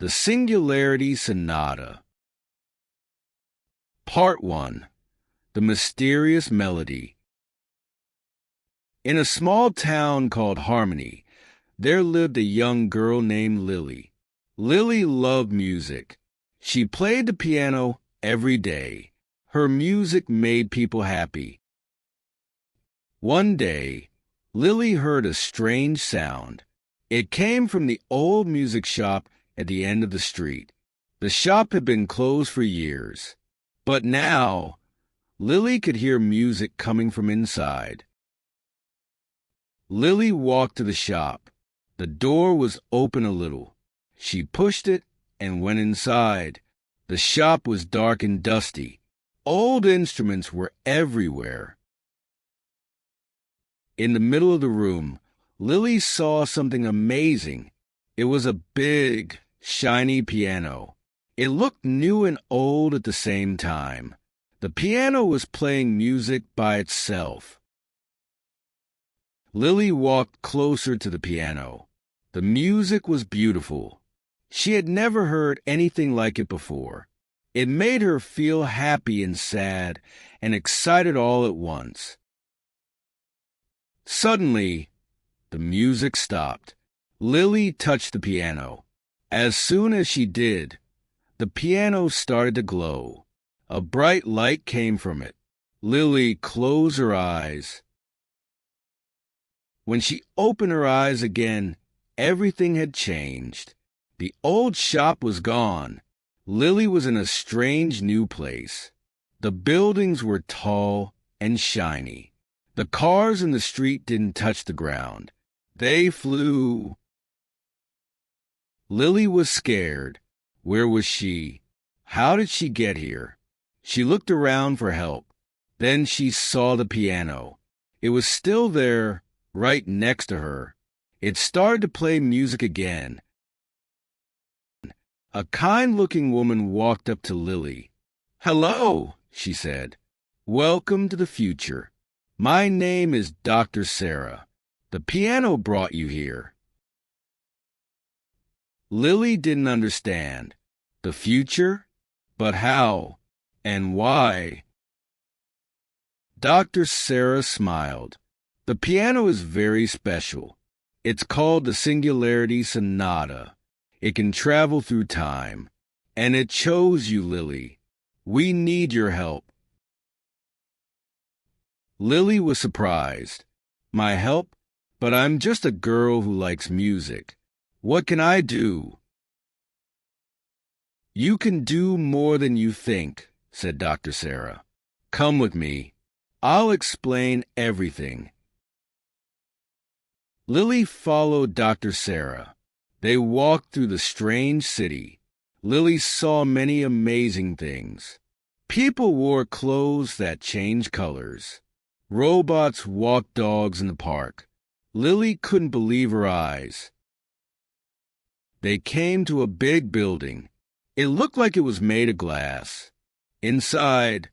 The Singularity Sonata. Part 1. The Mysterious Melody. In a small town called Harmony, there lived a young girl named Lily. Lily loved music. She played the piano every day. Her music made people happy. One day, Lily heard a strange sound. It came from the old music shop at the end of the street. The shop had been closed for years. But now, Lily could hear music coming from inside. Lily walked to the shop. The door was open a little. She pushed it and went inside. The shop was dark and dusty. Old instruments were everywhere. In the middle of the room, Lily saw something amazing. It was a big, shiny piano. It looked new and old at the same time. The piano was playing music by itself. Lily walked closer to the piano. The music was beautiful. She had never heard anything like it before. It made her feel happy and sad and excited all at once. Suddenly, the music stopped. Lily touched the piano. As soon as she did, the piano started to glow. A bright light came from it. Lily closed her eyes. When she opened her eyes again, everything had changed. The old shop was gone. Lily was in a strange new place. The buildings were tall and shiny. The cars in the street didn't touch the ground. They flew. Lily was scared. Where was she? How did she get here? She looked around for help. Then she saw the piano. It was still there, right next to her. It started to play music again. A kind-looking woman walked up to Lily. "Hello," she said. "Welcome to the future. My name is Dr. Sarah. The piano brought you here." Lily didn't understand. The future? But how? And why? Dr. Sarah smiled. "The piano is very special. It's called the Singularity Sonata. It can travel through time. And it chose you, Lily. We need your help." Lily was surprised. "My help? But I'm just a girl who likes music. What can I do?" "You can do more than you think," said Dr. Sarah. "Come with me. I'll explain everything." Lily followed Dr. Sarah. They walked through the strange city. Lily saw many amazing things. People wore clothes that changed colors. Robots walked dogs in the park. Lily couldn't believe her eyes. They came to a big building. It looked like it was made of glass. Inside,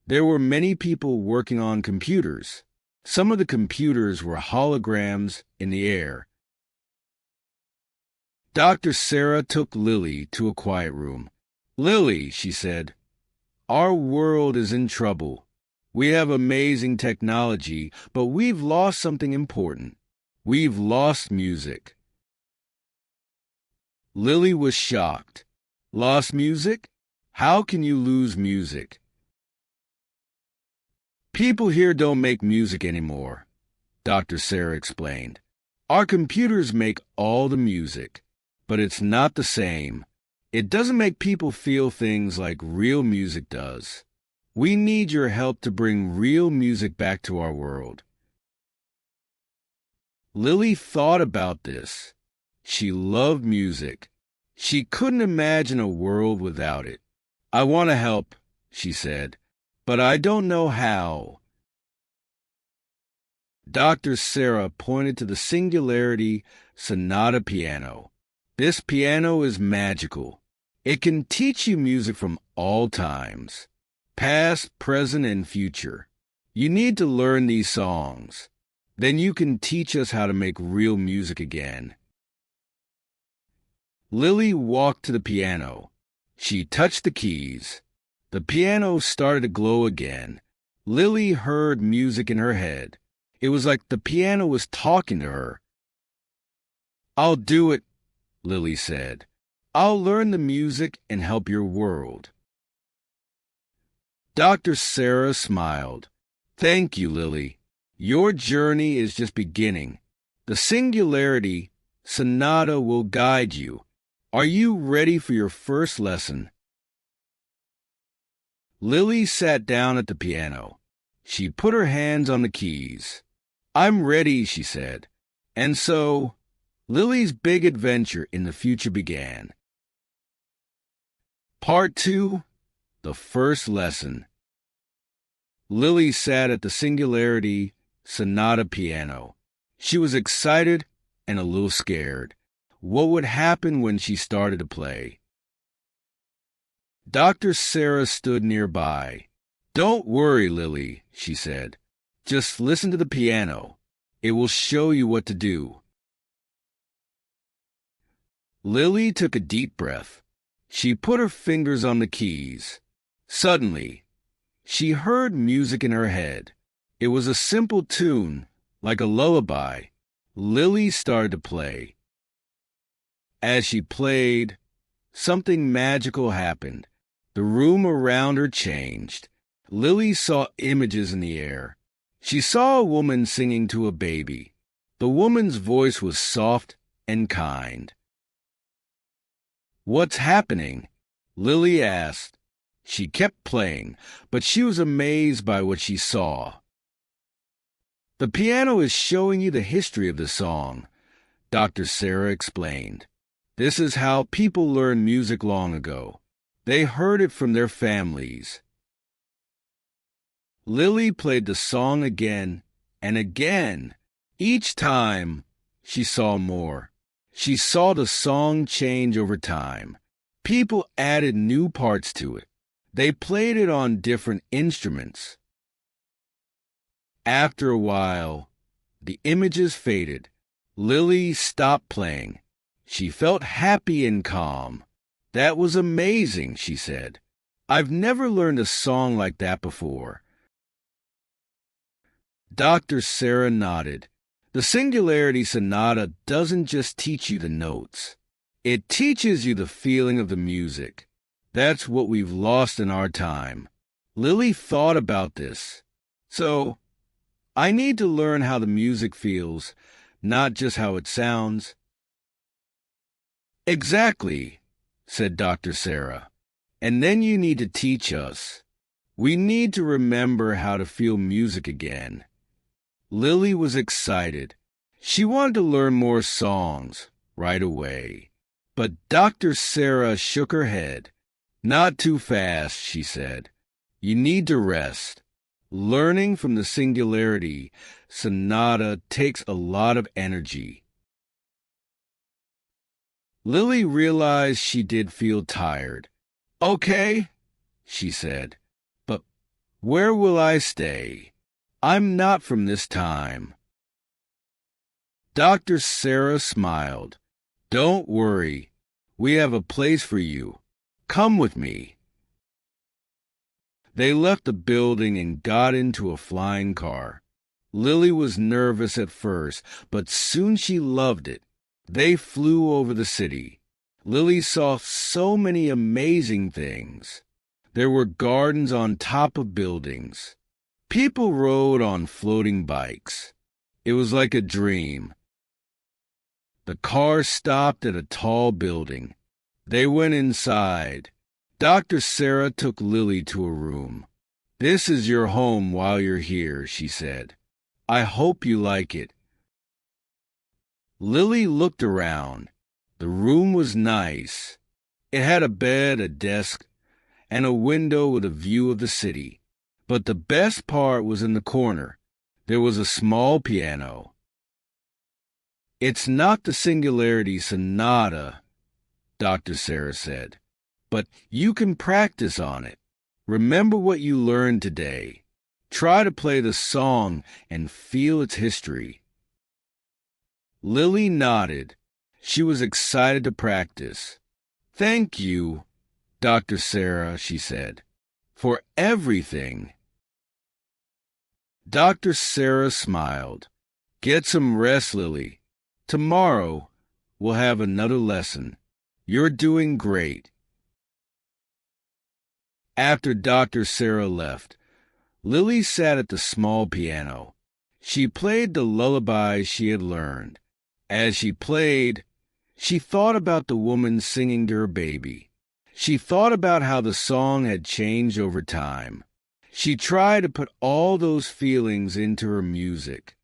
there were many people working on computers. Some of the computers were holograms in the air. Dr. Sarah took Lily to a quiet room. "Lily," she said, "our world is in trouble. We have amazing technology, but we've lost something important. We've lost music." Lily was shocked. "Lost music? How can you lose music?" "People here don't make music anymore," Dr. Sarah explained. "Our computers make all the music, but it's not the same. It doesn't make people feel things like real music does. We need your help to bring real music back to our world." Lily thought about this. She loved music. She couldn't imagine a world without it. "I want to help," she said, "but I don't know how." Dr. Sarah pointed to the Singularity Sonata piano. "This piano is magical. It can teach you music from all times, past, present, and future. You need to learn these songs. Then you can teach us how to make real music again." Lily walked to the piano. She touched the keys. The piano started to glow again. Lily heard music in her head. It was like the piano was talking to her. "I'll do it," Lily said. "I'll learn the music and help your world." Dr. Sarah smiled. "Thank you, Lily. Your journey is just beginning. The Singularity Sonata will guide you. Are you ready for your first lesson?" Lily sat down at the piano. She put her hands on the keys. "I'm ready," she said. And so, Lily's big adventure in the future began. Part 2, The First Lesson. Lily sat at the Singularity Sonata piano. She was excited and a little scared. What would happen when she started to play? Dr. Sarah stood nearby. "Don't worry, Lily," she said. "Just listen to the piano. It will show you what to do." Lily took a deep breath. She put her fingers on the keys. Suddenly, she heard music in her head. It was a simple tune, like a lullaby. Lily started to play. As she played, something magical happened. The room around her changed. Lily saw images in the air. She saw a woman singing to a baby. The woman's voice was soft and kind. "What's happening?" Lily asked. She kept playing, but she was amazed by what she saw. "The piano is showing you the history of the song," Dr. Sarah explained. "This is how people learned music long ago. They heard it from their families." Lily played the song again and again. Each time, she saw more. She saw the song change over time. People added new parts to it. They played it on different instruments. After a while, the images faded. Lily stopped playing. She felt happy and calm. "That was amazing," she said. "I've never learned a song like that before." Dr. Sarah nodded. The Singularity Sonata doesn't just teach you the notes. It teaches you the feeling of the music. That's what we've lost in our time. Lily thought about this. So, I need to learn how the music feels, not just how it sounds. "Exactly," said Dr. Sarah. "And then you need to teach us. We need to remember how to feel music again." Lily was excited. She wanted to learn more songs right away. But Dr. Sarah shook her head. "Not too fast," she said. "You need to rest. Learning from the Singularity Sonata takes a lot of energy." Lily realized she did feel tired. "Okay," she said, "but where will I stay? I'm not from this time." Dr. Sarah smiled. "Don't worry. We have a place for you. Come with me." They left the building and got into a flying car. Lily was nervous at first, but soon she loved it. They flew over the city. Lily saw so many amazing things. There were gardens on top of buildings. People rode on floating bikes. It was like a dream. The car stopped at a tall building. They went inside. Dr. Sarah took Lily to a room. "This is your home while you're here," she said. "I hope you like it." Lily looked around. The room was nice. It had a bed, a desk, and a window with a view of the city. But the best part was in the corner. There was a small piano. "It's not the Singularity Sonata," Dr. Sarah said, "but you can practice on it. Remember what you learned today. Try to play the song and feel its history." Lily nodded. She was excited to practice. "Thank you, Dr. Sarah," she said, "for everything." Dr. Sarah smiled. "Get some rest, Lily. Tomorrow we'll have another lesson. You're doing great." After Dr. Sarah left, Lily sat at the small piano. She played the lullaby she had learned. As she played, she thought about the woman singing to her baby. She thought about how the song had changed over time. She tried to put all those feelings into her music.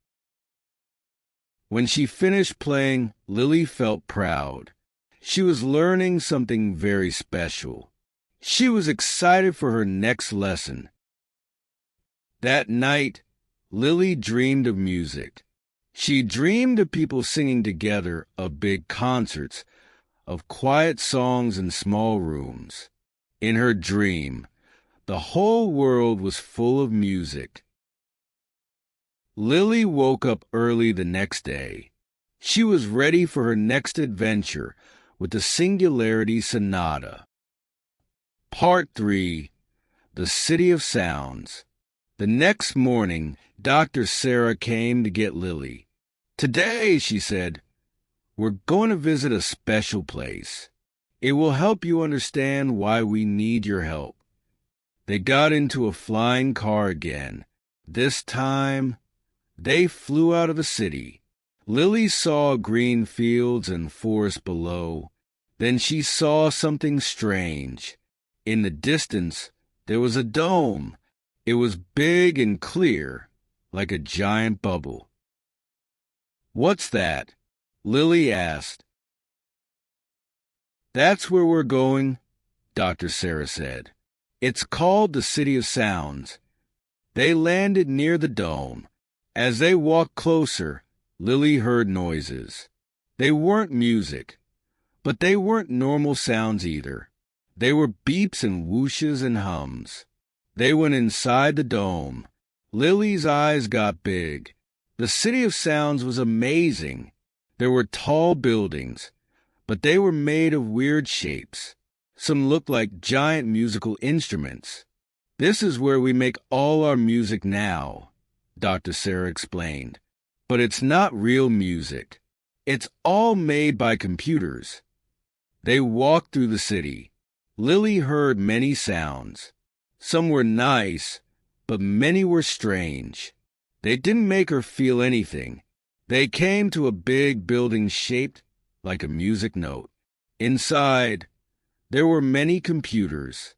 When she finished playing, Lily felt proud. She was learning something very special. She was excited for her next lesson. That night, Lily dreamed of music. She dreamed of people singing together, of big concerts, of quiet songs in small rooms. In her dream, the whole world was full of music. Lily woke up early the next day. She was ready for her next adventure with the Singularity Sonata. Part 3. The City of Sounds. The next morning, Dr. Sarah came to get Lily. "Today," she said, "we're going to visit a special place. It will help you understand why we need your help." They got into a flying car again. This time, they flew out of the city. Lily saw green fields and forest below. Then she saw something strange. In the distance, there was a dome. It was big and clear, like a giant bubble. "What's that?" Lily asked. "That's where we're going," Dr. Sarah said. "It's called the City of Sounds." They landed near the dome. As they walked closer, Lily heard noises. They weren't music, but they weren't normal sounds either. They were beeps and whooshes and hums. They went inside the dome. Lily's eyes got big. The City of Sounds was amazing. There were tall buildings, but they were made of weird shapes. Some looked like giant musical instruments. "This is where we make all our music now," Dr. Sarah explained. "But it's not real music. It's all made by computers." They walked through the city. Lily heard many sounds. Some were nice, but many were strange. They didn't make her feel anything. They came to a big building shaped like a music note. Inside, there were many computers.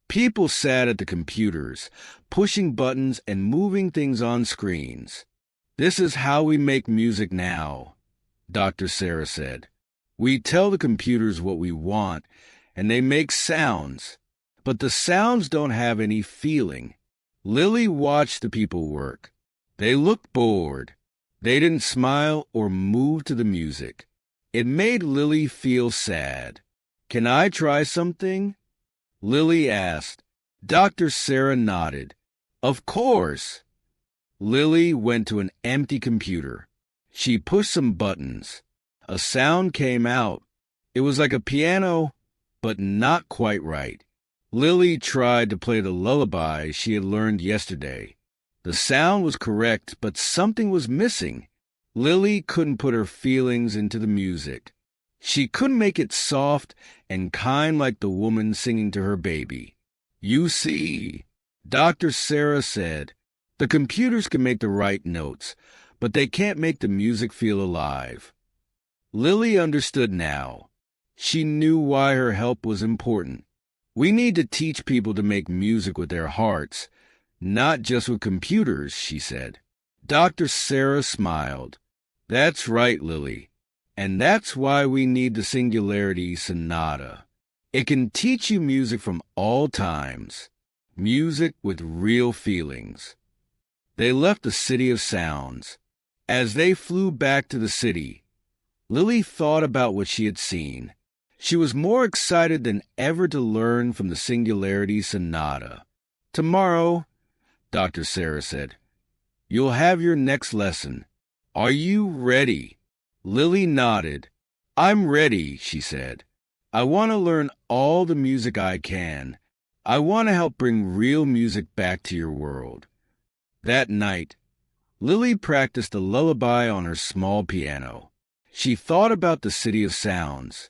People sat at the computers, pushing buttons and moving things on screens. "This is how we make music now," Dr. Sarah said. "We tell the computers what we want, and they make sounds. But the sounds don't have any feeling." Lily watched the people work. They looked bored. They didn't smile or move to the music. It made Lily feel sad. "Can I try something?" Lily asked. Dr. Sarah nodded. "Of course." Lily went to an empty computer. She pushed some buttons. A sound came out. It was like a piano, but not quite right. Lily tried to play the lullaby she had learned yesterday. The sound was correct, but something was missing. Lily couldn't put her feelings into the music. She couldn't make it soft and kind like the woman singing to her baby. "You see," Dr. Sarah said, "the computers can make the right notes, but they can't make the music feel alive." Lily understood now. She knew why her help was important. We need to teach people to make music with their hearts, not just with computers, she said. Dr. Sarah smiled. "That's right, Lily. And that's why we need the Singularity Sonata. It can teach you music from all times, music with real feelings." They left the City of Sounds. As they flew back to the city, Lily thought about what she had seen. She was more excited than ever to learn from the Singularity Sonata. "Tomorrow," Dr. Sarah said, "you'll have your next lesson. Are you ready?" Lily nodded. "I'm ready," she said. "I want to learn all the music I can. I want to help bring real music back to your world." That night, Lily practiced a lullaby on her small piano. She thought about the city of sounds.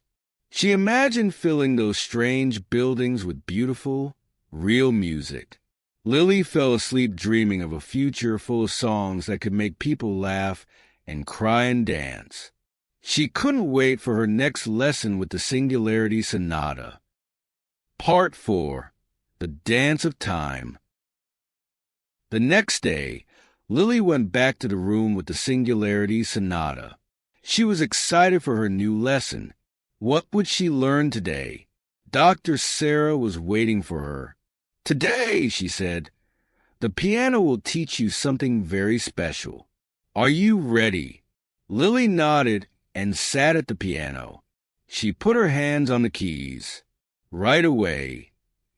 She imagined filling those strange buildings with beautiful, real music. Lily fell asleep dreaming of a future full of songs that could make people laugh and cry and dance. She couldn't wait for her next lesson with the Singularity Sonata. Part 4. The Dance of Time. The next day, Lily went back to the room with the Singularity Sonata. She was excited for her new lesson. What would she learn today? Dr. Sarah was waiting for her. "Today," she said, "the piano will teach you something very special. Are you ready?" Lily nodded and sat at the piano. She put her hands on the keys. Right away,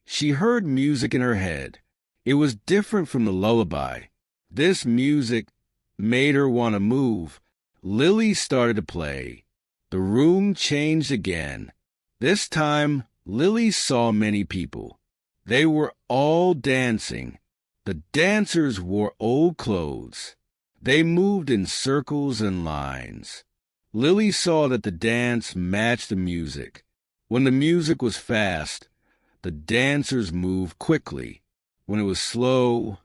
she heard music in her head. It was different from the lullaby. This music made her want to move. Lily started to play. The room changed again. This time, Lily saw many people. They were all dancing. The dancers wore old clothes. They moved in circles and lines. Lily saw that the dance matched the music. When the music was fast, the dancers moved quickly. When it was slow,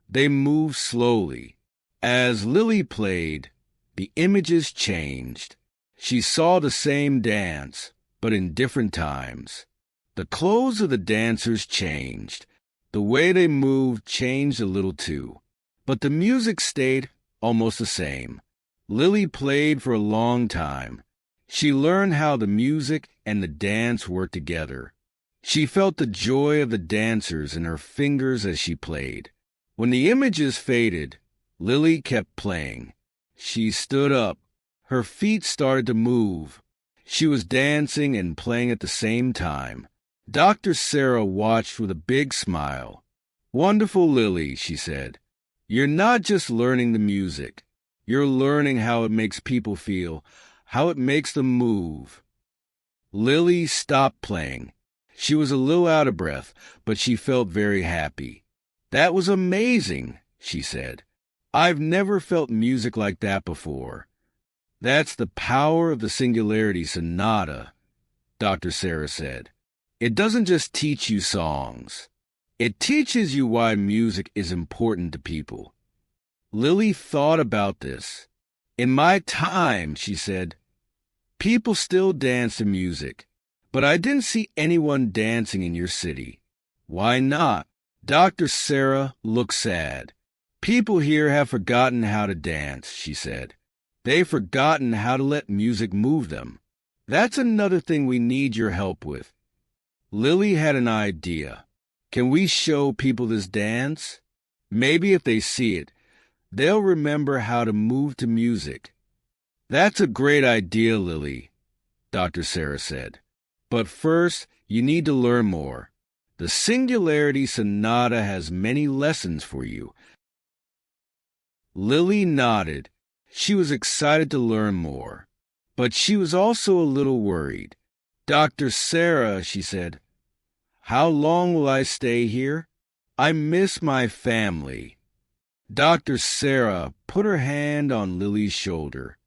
they moved slowly. As Lily played, the images changed. She saw the same dance, but in different times. The clothes of the dancers changed. The way they moved changed a little too. But the music stayed almost the same. Lily played for a long time. She learned how the music and the dance worked together. She felt the joy of the dancers in her fingers as she played. When the images faded, Lily kept playing. She stood up. Her feet started to move. She was dancing and playing at the same time. Dr. Sarah watched with a big smile. "Wonderful, Lily," she said. "You're not just learning the music. You're learning how it makes people feel, how it makes them move." Lily stopped playing. She was a little out of breath, but she felt very happy. "That was amazing," she said. "I've never felt music like that before." "That's the power of the Singularity Sonata," Dr. Sarah said. "It doesn't just teach you songs. It teaches you why music is important to people." Lily thought about this. "In my time," she said, "people still dance to music, but I didn't see anyone dancing in your city." "Why not?" Dr. Sarah looked sad. "People here have forgotten how to dance," she said. "They've forgotten how to let music move them. That's another thing we need your help with." Lily had an idea. "Can we show people this dance? Maybe if they see it, they'll remember how to move to music." "That's a great idea, Lily," Dr. Sarah said. "But first, you need to learn more. The Singularity Sonata has many lessons for you." Lily nodded. She was excited to learn more, but she was also a little worried. "Dr. Sarah," she said, "how long will I stay here? I miss my family." Dr. Sarah put her hand on Lily's shoulder.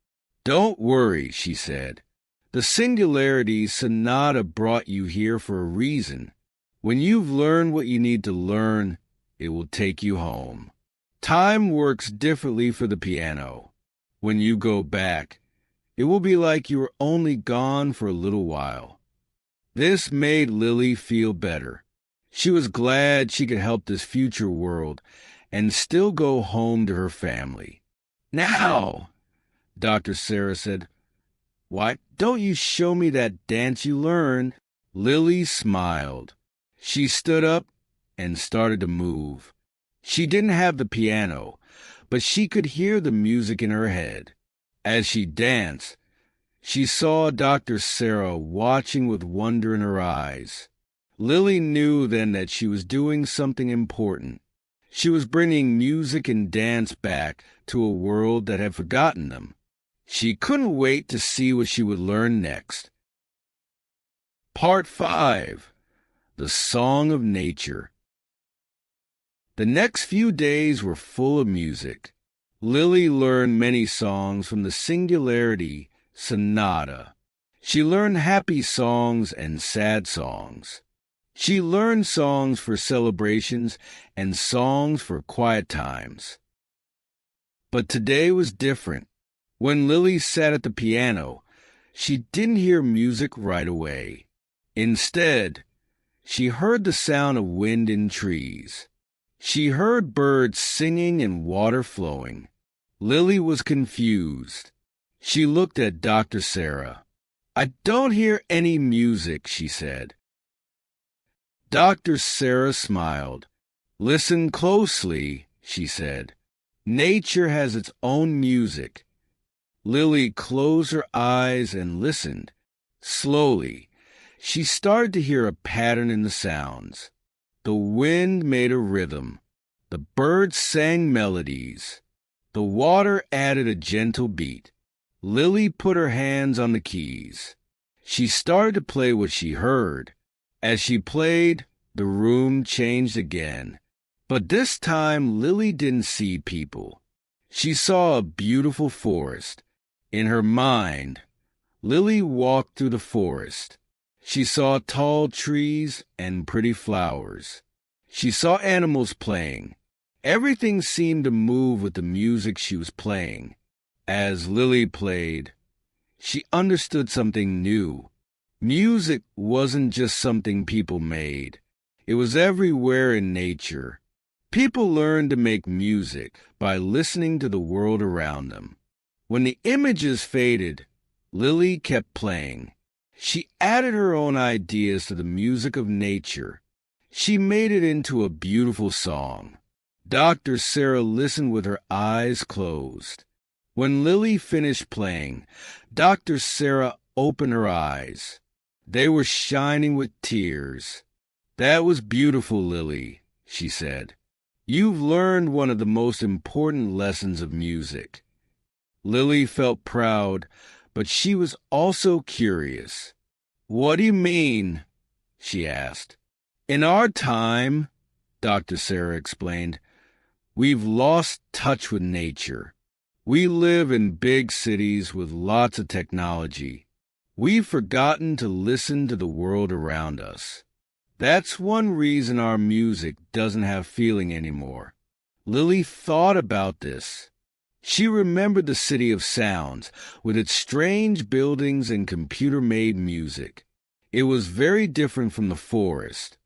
"Don't worry," she said. "The Singularity Sonata brought you here for a reason. When you've learned what you need to learn, it will take you home. Time works differently for the piano. When you go back, it will be like you were only gone for a little while." This made Lily feel better. She was glad she could help this future world and still go home to her family. "Now," Dr. Sarah said, "why don't you show me that dance you learned?" Lily smiled. She stood up and started to move. She didn't have the piano, but she could hear the music in her head. As she danced, she saw Dr. Sarah watching with wonder in her eyes. Lily knew then that she was doing something important. She was bringing music and dance back to a world that had forgotten them. She couldn't wait to see what she would learn next. Part 5. The Song of Nature. The next few days were full of music. Lily learned many songs from the Singularity Sonata. She learned happy songs and sad songs. She learned songs for celebrations and songs for quiet times. But today was different. When Lily sat at the piano, she didn't hear music right away. Instead, she heard the sound of wind in trees. She heard birds singing and water flowing. Lily was confused. She looked at Dr. Sarah. "I don't hear any music," she said. Dr. Sarah smiled. "Listen closely," she said. "Nature has its own music." Lily closed her eyes and listened. Slowly, she started to hear a pattern in the sounds. The wind made a rhythm. The birds sang melodies. The water added a gentle beat. Lily put her hands on the keys. She started to play what she heard. As she played, the room changed again. But this time, Lily didn't see people. She saw a beautiful forest. In her mind, Lily walked through the forest. She saw tall trees and pretty flowers. She saw animals playing. Everything seemed to move with the music she was playing. As Lily played, she understood something new. Music wasn't just something people made. It was everywhere in nature. People learned to make music by listening to the world around them. When the images faded, Lily kept playing. She added her own ideas to the music of nature. She made it into a beautiful song. Dr. Sarah listened with her eyes closed. When Lily finished playing, Dr. Sarah opened her eyes. They were shining with tears. "That was beautiful, Lily," she said. "You've learned one of the most important lessons of music." Lily felt proud, but she was also curious. "What do you mean?" she asked. "In our time," Dr. Sarah explained, "we've lost touch with nature. We live in big cities with lots of technology. We've forgotten to listen to the world around us. That's one reason our music doesn't have feeling anymore." Lily thought about this. She remembered the city of sounds with its strange buildings and computer-made music. It was very different from the forest.